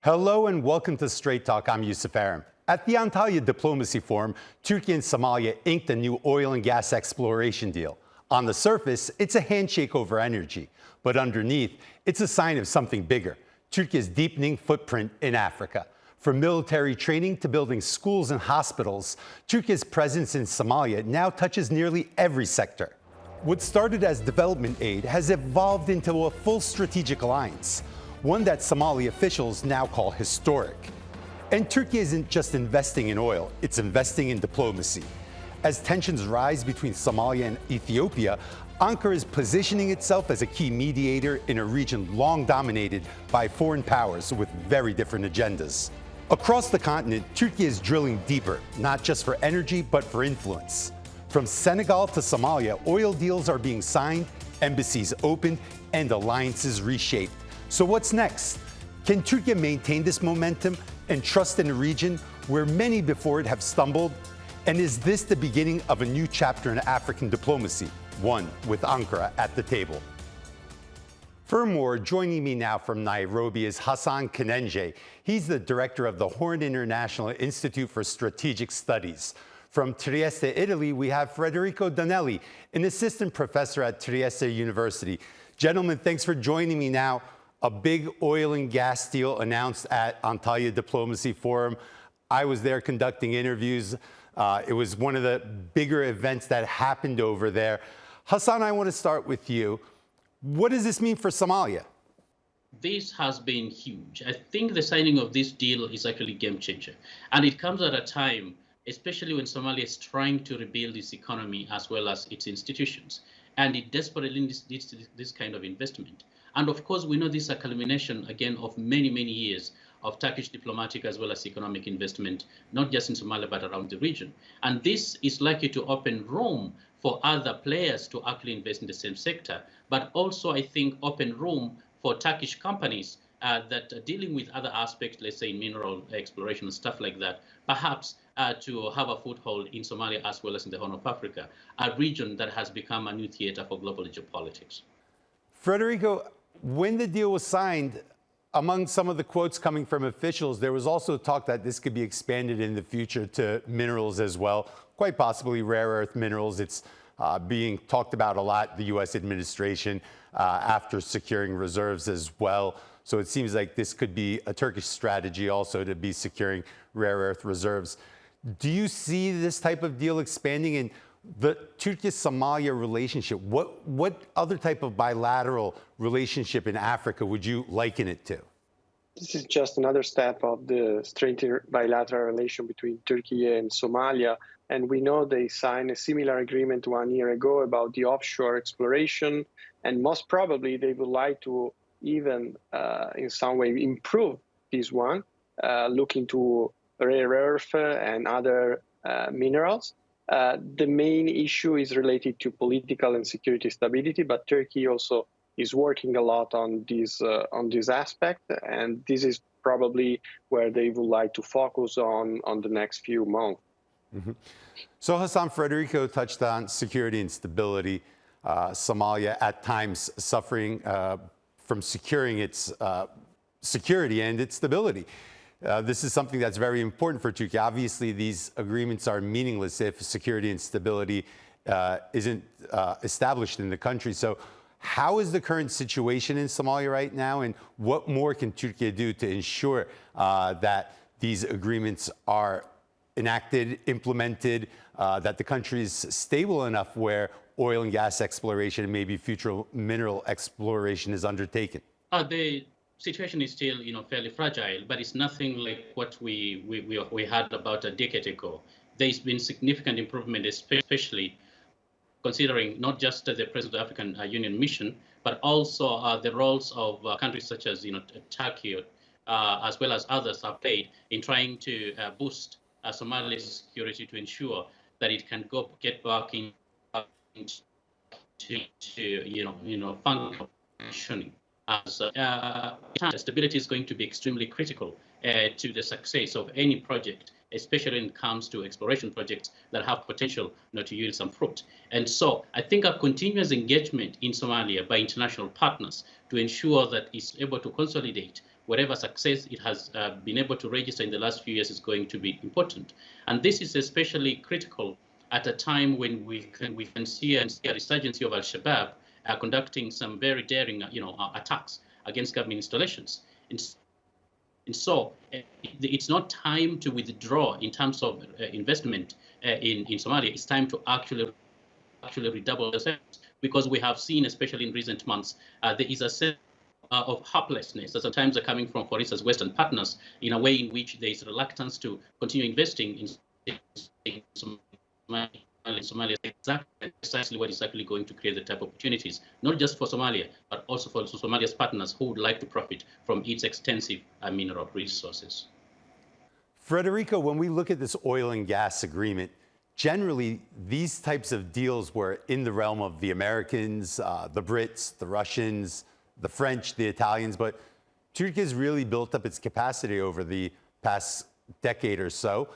Hello and welcome to Straight Talk. I'm Yusuf Aram. At the Antalya Diplomacy Forum, Turkey and Somalia inked a new oil and gas exploration deal. On the surface, it's a handshake over energy, but underneath, it's a sign of something bigger: Turkey's deepening footprint in Africa. From military training to building schools and hospitals, Turkey's presence in Somalia now touches nearly every sector. What started as development aid has evolved into a full strategic alliance, one that Somali officials now call historic. And Turkey isn't just investing in oil, it's investing in diplomacy. As tensions rise between Somalia and Ethiopia, Ankara is positioning itself as a key mediator in a region long dominated by foreign powers with very different agendas. Across the continent, Turkey is drilling deeper, not just for energy, but for influence. From Senegal to Somalia, oil deals are being signed, embassies opened, and alliances reshaped. So what's next? Can Turkey maintain this momentum and trust in a region where many before it have stumbled? And is this the beginning of a new chapter in African diplomacy, one with Ankara at the table? For more, joining me now from Nairobi is Hassan Kanenje. He's the director of the Horn International Institute for Strategic Studies. From Trieste, Italy, we have Federico Donelli, an assistant professor at Trieste University. Gentlemen, thanks for joining me now. A big oil and gas deal announced at Antalya Diplomacy Forum. I was there conducting interviews. It was one of the bigger events that happened over there. Hassan, I want to start with you. What does this mean for Somalia? This has been huge. I think the signing of this deal is actually a game changer. And it comes at a time, especially when Somalia is trying to rebuild its economy as well as its institutions. And it desperately needs this kind of investment. And of course, we know this is a culmination, again, of many, many years of Turkish diplomatic as well as economic investment, not just in Somalia, but around the region. And this is likely to open room for other players to actually invest in the same sector, but also, I think, open room for Turkish companies that are dealing with other aspects, let's say mineral exploration and stuff like that, perhaps to have a foothold in Somalia as well as in the Horn of Africa, a region that has become a new theater for global geopolitics. Federico, when the deal was signed, among some of the quotes coming from officials, there was also talk that this could be expanded in the future to minerals as well, quite possibly rare earth minerals. It's being talked about a lot, the U.S. administration, after securing reserves as well. So it seems like this could be a Turkish strategy also to be securing rare earth reserves. Do you see this type of deal expanding in the Turkey-Somalia relationship? What other type of bilateral relationship in Africa would you liken it to? This is just another step of the strengthened bilateral relation between Turkey and Somalia. And we know they signed a similar agreement 1 year ago about the offshore exploration. And most probably they would like to even in some way improve this one, looking to rare earth and other minerals. The main issue is related to political and security stability, but Turkey also is working a lot on this aspect, and this is probably where they would like to focus on the next few months. Mm-hmm. So Hassan, Federico touched on security and stability. Somalia at times suffering from securing its security and its stability. This is something that's very important for Turkey. Obviously, these agreements are meaningless if security and stability isn't established in the country. So how is the current situation in Somalia right now, and what more can Turkey do to ensure that these agreements are enacted, implemented, that the country is stable enough where oil and gas exploration and maybe future mineral exploration is undertaken? The situation is still, fairly fragile, but it's nothing like what we had about a decade ago. There's been significant improvement, especially considering not just the President of the African Union mission, but also the roles of countries such as Turkey, as well as others have played in trying to boost Somalia's security to ensure that it can get back into functioning. As stability is going to be extremely critical to the success of any project, especially when it comes to exploration projects that have potential to yield some fruit. And so I think a continuous engagement in Somalia by international partners to ensure that it's able to consolidate whatever success it has been able to register in the last few years is going to be important. And this is especially critical at a time when we can see a resurgence of Al-Shabaab conducting some very daring attacks against government installations. And so it's not time to withdraw in terms of investment in Somalia. It's time to actually redouble the efforts, because we have seen, especially in recent months, there is a sense of helplessness that sometimes are coming from, for instance, Western partners, in a way in which there is reluctance to continue investing in Somalia. Precisely what is actually going to create the type of opportunities, not just for Somalia, but also for Somalia's partners who would like to profit from its extensive mineral resources. Federico, when we look at this oil and gas agreement, generally these types of deals were in the realm of the Americans, the Brits, the Russians, the French, the Italians, but Turkey has really built up its capacity over the past decade or so,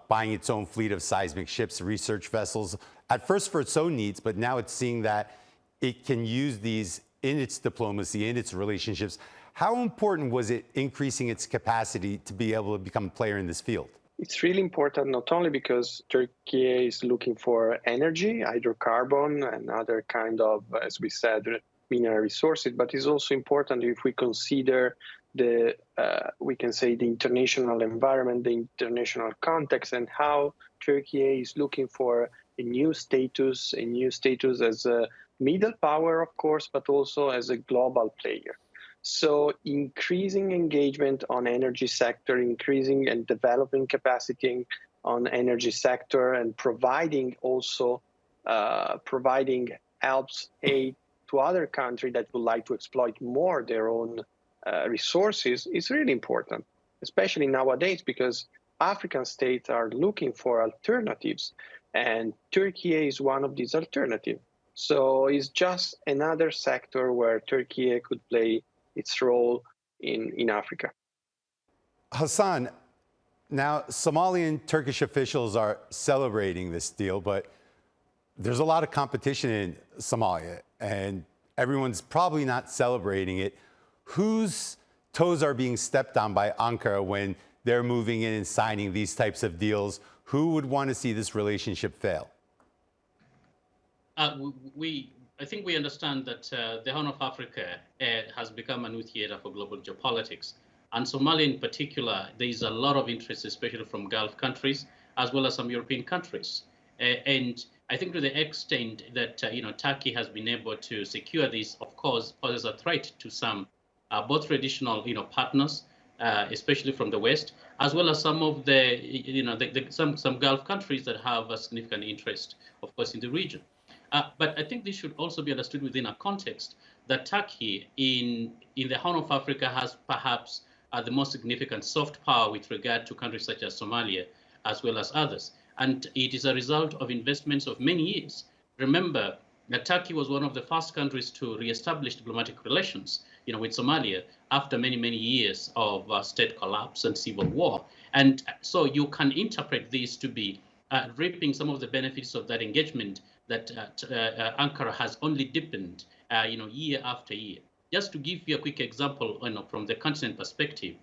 buying its own fleet of seismic ships, research vessels, at first for its own needs, but now it's seeing that it can use these in its diplomacy, in its relationships. How important was it increasing its capacity to be able to become a player in this field? It's really important, not only because Turkey is looking for energy, hydrocarbon, and other kind of, as we said, mineral resources, but it's also important if we consider we can say the international environment, the international context, and how Turkey is looking for a new status as a middle power, of course, but also as a global player. So increasing engagement on energy sector, increasing and developing capacity on energy sector, and providing helps, aid to other countries that would like to exploit more their own resources is really important, especially nowadays, because African states are looking for alternatives, and Turkey is one of these alternatives. So it's just another sector where Turkey could play its role in Africa. Hassan, now Somali and Turkish officials are celebrating this deal, but there's a lot of competition in Somalia, and everyone's probably not celebrating it. Whose toes are being stepped on by Ankara when they're moving in and signing these types of deals? Who would want to see this relationship fail? I think we understand that the Horn of Africa has become a new theater for global geopolitics. And Somalia in particular, there is a lot of interest, especially from Gulf countries, as well as some European countries. And I think to the extent that Turkey has been able to secure this, of course, poses a threat to some both traditional partners, especially from the West, as well as some of some Gulf countries that have a significant interest, of course, in the region. But I think this should also be understood within a context that Turkey in the Horn of Africa has perhaps the most significant soft power with regard to countries such as Somalia, as well as others. And it is a result of investments of many years. Remember that Turkey was one of the first countries to reestablish diplomatic relations with Somalia after many, many years of state collapse and civil war. And so you can interpret this to be reaping some of the benefits of that engagement that Ankara has only deepened, year after year. Just to give you a quick example, from the continent perspective,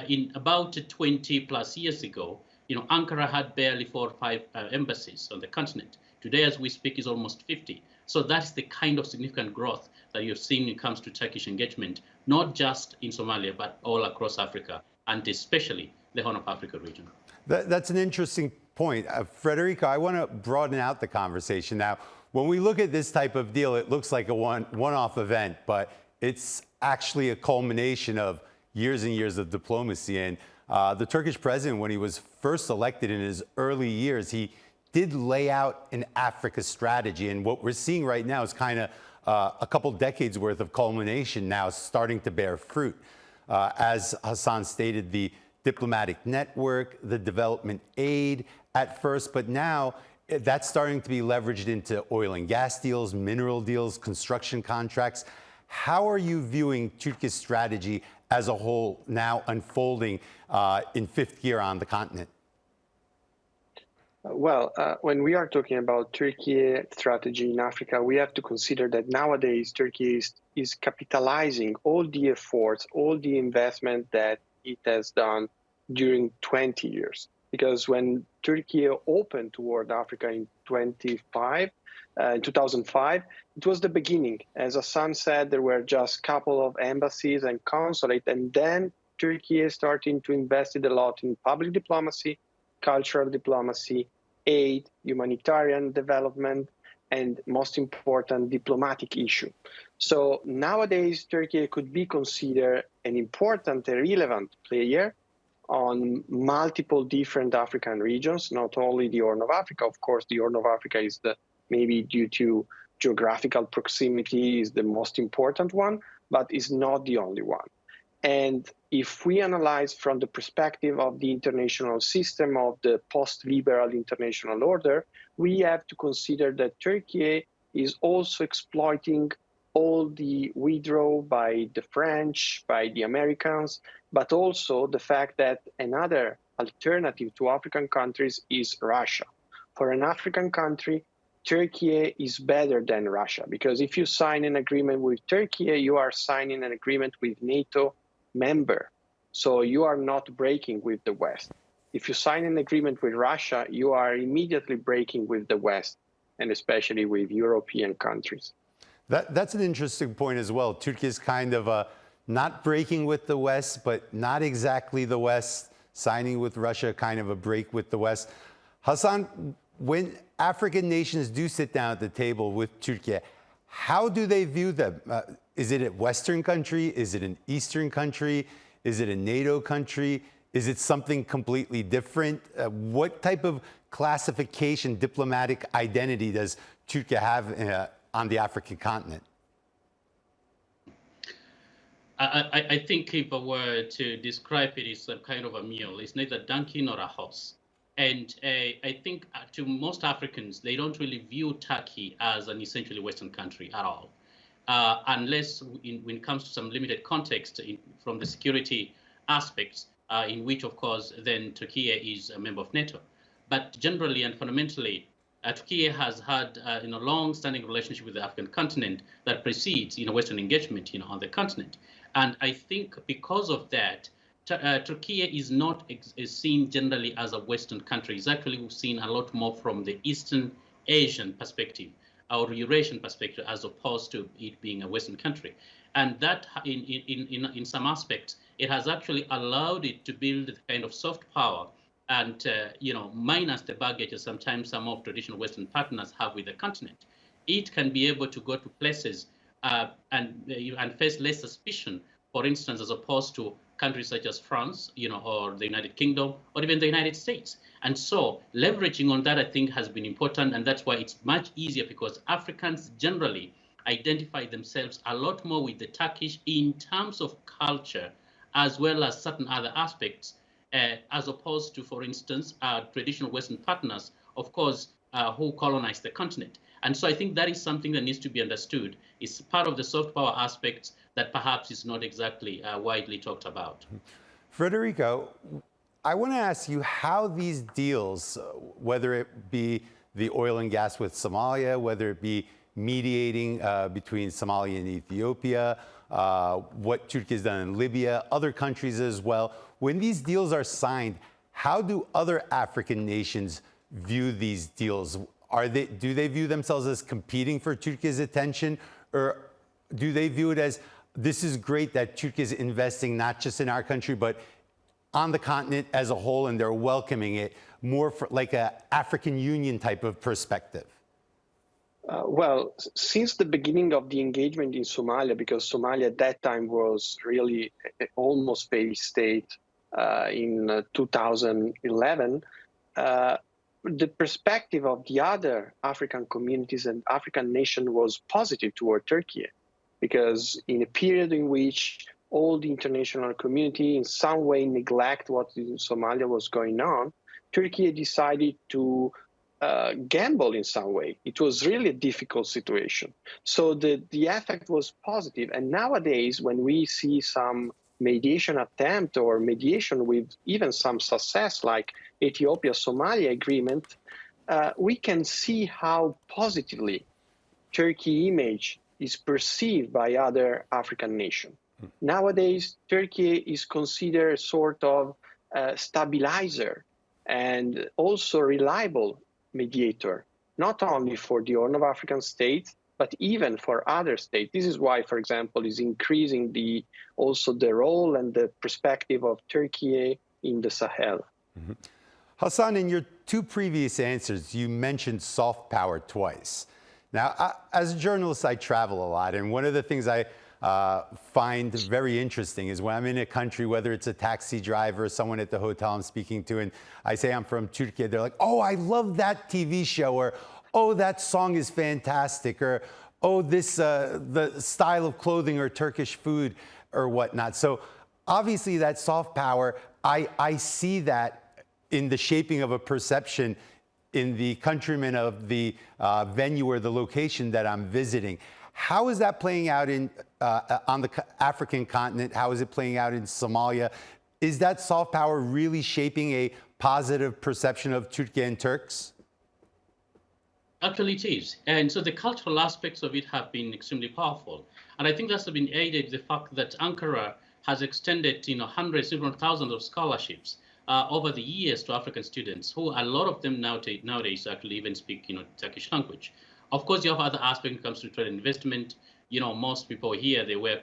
in about 20 plus years ago, Ankara had barely 4 or 5 embassies on the continent. Today, as we speak, is almost 50. So that's the kind of significant growth that you've seen when it comes to Turkish engagement, not just in Somalia, but all across Africa, and especially the Horn of Africa region. That's an interesting point. Federico, I want to broaden out the conversation now. When we look at this type of deal, it looks like a one-off event, but it's actually a culmination of years and years of diplomacy. And the Turkish president, when he was first elected in his early years, he did lay out an Africa strategy. And what we're seeing right now is kind of a couple decades worth of culmination now starting to bear fruit. As Hassan stated, the diplomatic network, the development aid at first, but now that's starting to be leveraged into oil and gas deals, mineral deals, construction contracts. How are you viewing Turkey's strategy as a whole now unfolding in fifth gear on the continent? When we are talking about Turkey strategy in Africa, we have to consider that nowadays Turkey is capitalizing all the efforts, all the investment that it has done during 20 years. Because when Turkey opened toward Africa in 2005, it was the beginning. As Hassan said, there were just a couple of embassies and consulate, and then Turkey is starting to invest a lot in public diplomacy, cultural diplomacy, aid, humanitarian development, and most important, diplomatic issue. So nowadays, Turkey could be considered an important and relevant player on multiple different African regions, not only the Horn of Africa. Of course, the Horn of Africa is maybe due to geographical proximity is the most important one, but is not the only one. And if we analyze from the perspective of the international system of the post-liberal international order, we have to consider that Turkey is also exploiting all the withdrawal by the French, by the Americans, but also the fact that another alternative to African countries is Russia. For an African country, Turkey is better than Russia, because if you sign an agreement with Turkey, you are signing an agreement with NATO member. So you are not breaking with the West. If you sign an agreement with Russia, you are immediately breaking with the West, and especially with European countries. That's an interesting point as well. Turkey is kind of not breaking with the West, but not exactly the West, signing with Russia, kind of a break with the West. Hassan, when African nations do sit down at the table with Turkey, how do they view them? Is it a Western country? Is it an Eastern country? Is it a NATO country? Is it something completely different? What type of classification, diplomatic identity does Turkey have on the African continent? I think if I were to describe it, it's a kind of a mule. It's neither a donkey nor a horse. And I think to most Africans, they don't really view Turkey as an essentially Western country at all, unless when it comes to some limited context from the security aspects, in which, of course, then Turkey is a member of NATO. But generally and fundamentally, Turkey has had a long-standing relationship with the African continent that precedes Western engagement on the continent. And I think because of that, Turkey is not seen generally as a Western country. It's actually seen a lot more from the Eastern Asian perspective or Eurasian perspective, as opposed to it being a Western country. And that, in some aspects, it has actually allowed it to build the kind of soft power and minus the baggage that sometimes some of traditional Western partners have with the continent. It can be able to go to places and face less suspicion, for instance, as opposed to countries such as France, or the United Kingdom, or even the United States. And so leveraging on that, I think, has been important. And that's why it's much easier, because Africans generally identify themselves a lot more with the Turkish in terms of culture, as well as certain other aspects, as opposed to, for instance, traditional Western partners, of course, who colonized the continent. And so I think that is something that needs to be understood. It's part of the soft power aspects that perhaps is not exactly widely talked about. Federico, I want to ask you how these deals, whether it be the oil and gas with Somalia, whether it be mediating between Somalia and Ethiopia, what Turkey has done in Libya, other countries as well, when these deals are signed, how do other African nations view these deals? Do they view themselves as competing for Turkey's attention, or do they view it as, this is great that Turkey is investing not just in our country, but on the continent as a whole, and they're welcoming it more for like an African Union type of perspective? Well, since the beginning of the engagement in Somalia, because Somalia at that time was really almost failed state in 2011, the perspective of the other African communities and African nations was positive toward Turkey, because in a period in which all the international community in some way neglect what in Somalia was going on, Turkey decided to gamble in some way. It was really a difficult situation. So the effect was positive. And nowadays, when we see some mediation attempt or mediation with even some success, like Ethiopia-Somalia agreement, we can see how positively Turkey image is perceived by other African nations. Nowadays, Turkey is considered sort of stabilizer and also reliable mediator, not only for the Horn of African states, but even for other states. This is why, for example, is increasing also the role and the perspective of Turkey in the Sahel. Mm-hmm. Hassan, in your two previous answers, you mentioned soft power twice. Now, as a journalist, I travel a lot, and one of the things I find very interesting is when I'm in a country, whether it's a taxi driver or someone at the hotel I'm speaking to, and I say I'm from Turkey, they're like, oh, I love that TV show, or oh, that song is fantastic, or oh, this the style of clothing or Turkish food or whatnot. So obviously that soft power, I see that in the shaping of a perception in the countrymen of the venue or the location that I'm visiting. How is that playing out on the African continent? How is it playing out in Somalia? Is that soft power really shaping a positive perception of Turkey and Turks? Actually, it is. And so the cultural aspects of it have been extremely powerful. And I think that's been aided the fact that Ankara has extended hundreds, even thousands of scholarships over the years to African students, who a lot of them nowadays actually even speak Turkish language. Of course, you have other aspects when it comes to trade and investment. Most people here, they wear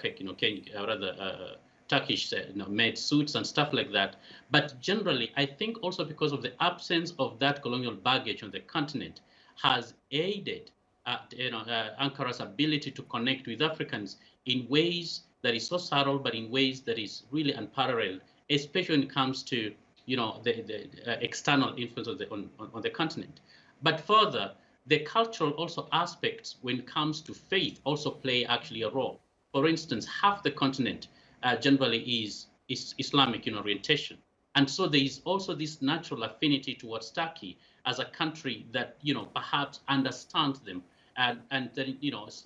Turkish made suits and stuff like that. But generally, I think also because of the absence of that colonial baggage on the continent has aided Ankara's ability to connect with Africans in ways that is so subtle, but in ways that is really unparalleled, especially when it comes to the external influence on the continent. But further, the cultural also aspects when it comes to faith also play actually a role. For instance, half the continent generally is Islamic in orientation. And so there is also this natural affinity towards Turkey as a country that perhaps understands them and that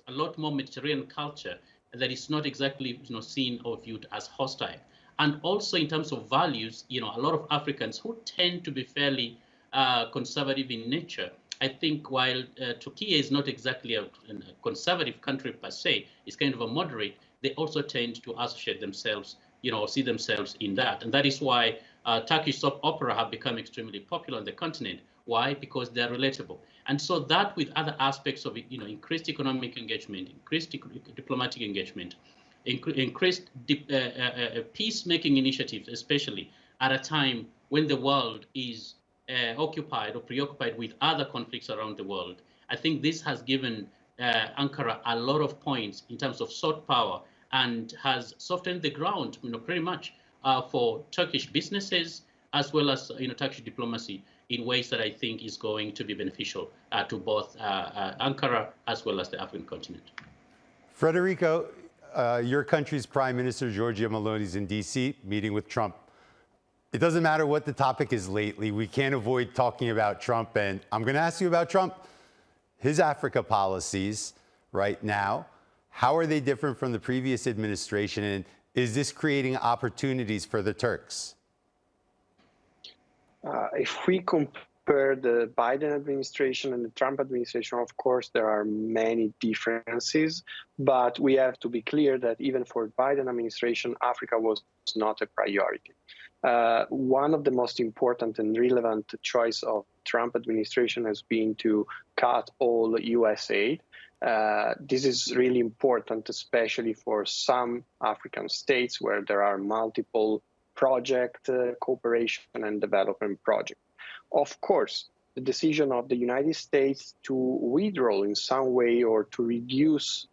a lot more Mediterranean culture that is not exactly seen or viewed as hostile. And also in terms of values, a lot of Africans who tend to be fairly conservative in nature. I think while Turkey is not exactly a conservative country per se, it's kind of a moderate, they also tend to associate themselves, see themselves in that. And that is why Turkish soap opera have become extremely popular on the continent. Why? Because they're relatable. And so that with other aspects of it, increased economic engagement, increased diplomatic engagement, increased peacemaking initiatives, especially at a time when the world is occupied or preoccupied with other conflicts around the world. I think this has given Ankara a lot of points in terms of soft power and has softened the ground, pretty much for Turkish businesses as well as Turkish diplomacy in ways that I think is going to be beneficial to both Ankara as well as the African continent. Federico, your country's Prime Minister, Giorgia Meloni, is in D.C. meeting with Trump. It doesn't matter what the topic is lately. We can't avoid talking about Trump. And I'm going to ask you about Trump. His Africa policies right now, how are they different from the previous administration? And is this creating opportunities for the Turks? If we compare the Biden administration and the Trump administration, of course, there are many differences. But we have to be clear that even for Biden administration, Africa was not a priority. One of the most important and relevant choice of Trump administration has been to cut all U.S. aid. This is really important, especially for some African states where there are multiple project cooperation and development projects. Of course, the decision of the United States to withdraw in some way or to reduce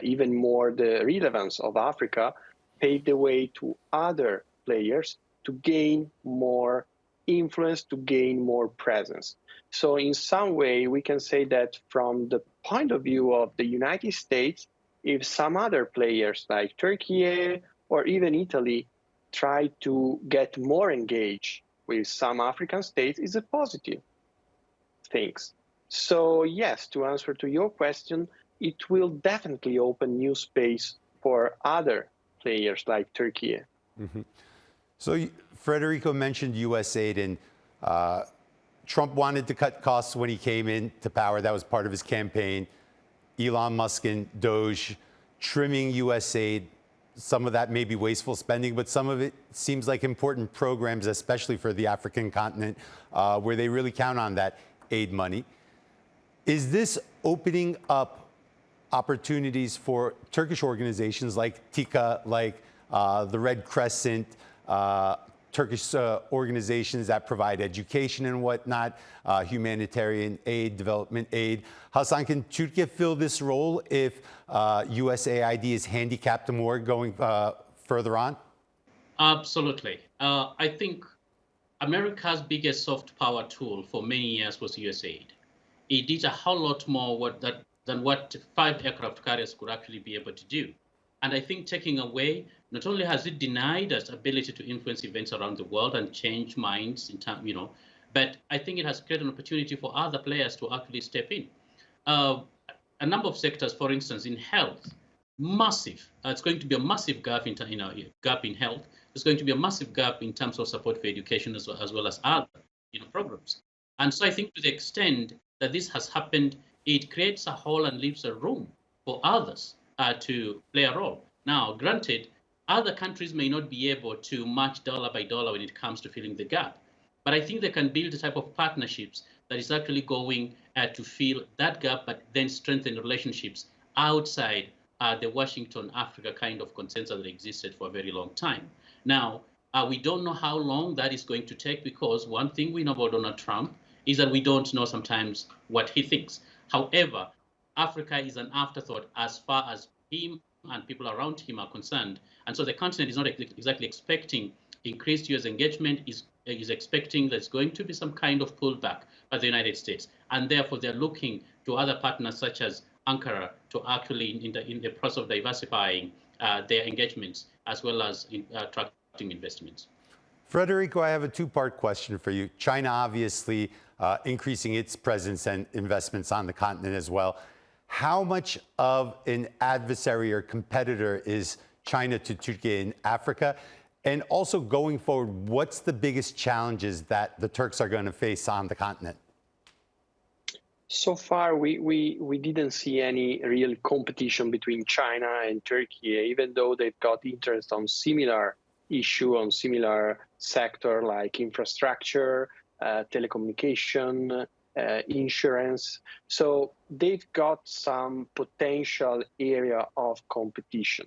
even more the relevance of Africa paved the way to other players to gain more influence, to gain more presence. So in some way, we can say that from the point of view of the United States, if some other players like Turkey or even Italy try to get more engaged with some African states, is a positive thing. So yes, to answer to your question, it will definitely open new space for other players like Turkey. So Federico mentioned U.S. aid, and Trump wanted to cut costs when he came into power. That was part of his campaign. Elon Musk and Doge trimming U.S. aid. Some of that may be wasteful spending, but some of it seems like important programs, especially for the African continent, where they really count on that aid money. Is this opening up opportunities for Turkish organizations like TIKA, like the Red Crescent, Turkish organizations that provide education and whatnot, humanitarian aid, development aid? Hasan, can Turkey fill this role if USAID is handicapped more going further on? Absolutely. I think America's biggest soft power tool for many years was USAID. It did a whole lot more than what 5 aircraft carriers could actually be able to do. And I think taking away, not only has it denied us ability to influence events around the world and change minds in time, but I think it has created an opportunity for other players to actually step in. A number of sectors, for instance, in health, massive. It's going to be a massive gap gap in health. There's going to be a massive gap in terms of support for education as well as other programs. And so I think to the extent that this has happened, it creates a hole and leaves a room for others to play a role. Now, granted, other countries may not be able to match dollar by dollar when it comes to filling the gap, but I think they can build a type of partnerships that is actually going to fill that gap, but then strengthen relationships outside the Washington-Africa kind of consensus that existed for a very long time. Now, we don't know how long that is going to take, because one thing we know about Donald Trump is that we don't know sometimes what he thinks. However, Africa is an afterthought as far as him and people around him are concerned. And so the continent is not exactly expecting increased US engagement, is expecting there's going to be some kind of pullback by the United States. And therefore, they're looking to other partners such as Ankara to actually, in the process of diversifying their engagements, as well as attracting investments. Federico, I have a two-part question for you. China obviously increasing its presence and investments on the continent as well. How much of an adversary or competitor is China to Turkey in Africa? And also going forward, what's the biggest challenges that the Turks are going to face on the continent? So far, we didn't see any real competition between China and Turkey, even though they've got interest on similar issue, on similar sector like infrastructure, telecommunication, insurance. So they've got some potential area of competition.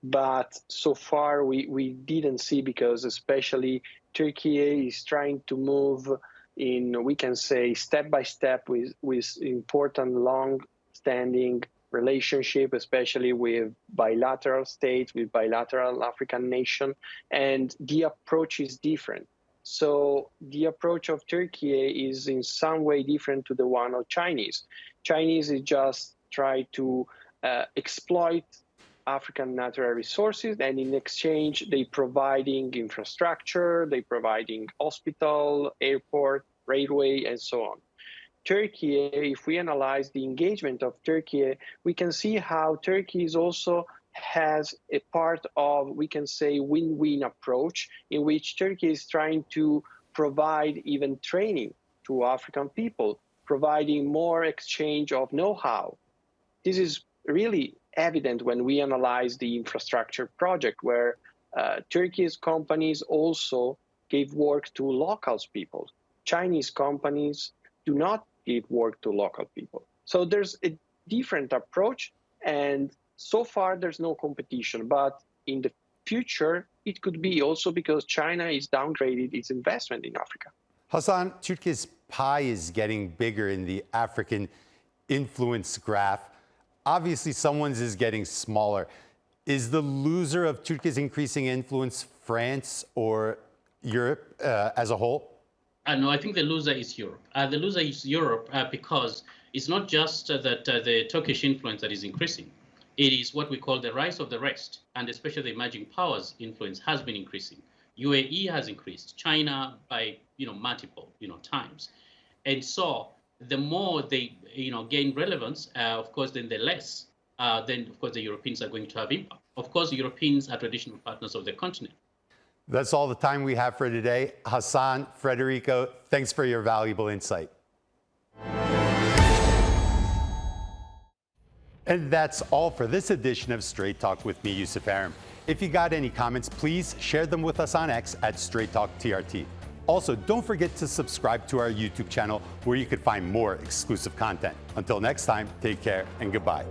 But so far, we didn't see, because especially Turkey is trying to move in, we can say, step by step with important long-standing relationship, especially with bilateral states, with bilateral African nation, and the approach is different. So the approach of Turkey is in some way different to the one of Chinese. Chinese is just try to exploit African natural resources, and in exchange, they providing infrastructure, they providing hospital, airport, railway, and so on. Turkey, if we analyze the engagement of Turkey, we can see how Turkey is also has a part of, we can say, win-win approach, in which Turkey is trying to provide even training to African people, providing more exchange of know-how. This is really evident when we analyze the infrastructure project, where Turkey's companies also gave work to local people. Chinese companies do not give work to local people. So there's a different approach, and so far there's no competition. But in the future, it could be also because China is downgraded its investment in Africa. Hasan, Turkey's pie is getting bigger in the African influence graph. Obviously, someone's is getting smaller. Is the loser of Turkey's increasing influence France or Europe as a whole? No, I think the loser is Europe. The loser is Europe because it's not just that the Turkish influence that is increasing. It is what we call the rise of the rest, and especially the emerging powers influence has been increasing. UAE has increased, China by multiple times, and so the more they gain relevance, of course, then the less then of course the Europeans are going to have impact. Of course, the Europeans are traditional partners of the continent, That's all the time we have for today. Hassan, Federico, thanks for your valuable insight. And that's all for this edition of Straight Talk with me, Yusuf Aram. If you got any comments, please share them with us on X at Straight Talk TRT. Also, don't forget to subscribe to our YouTube channel where you can find more exclusive content. Until next time, take care and goodbye.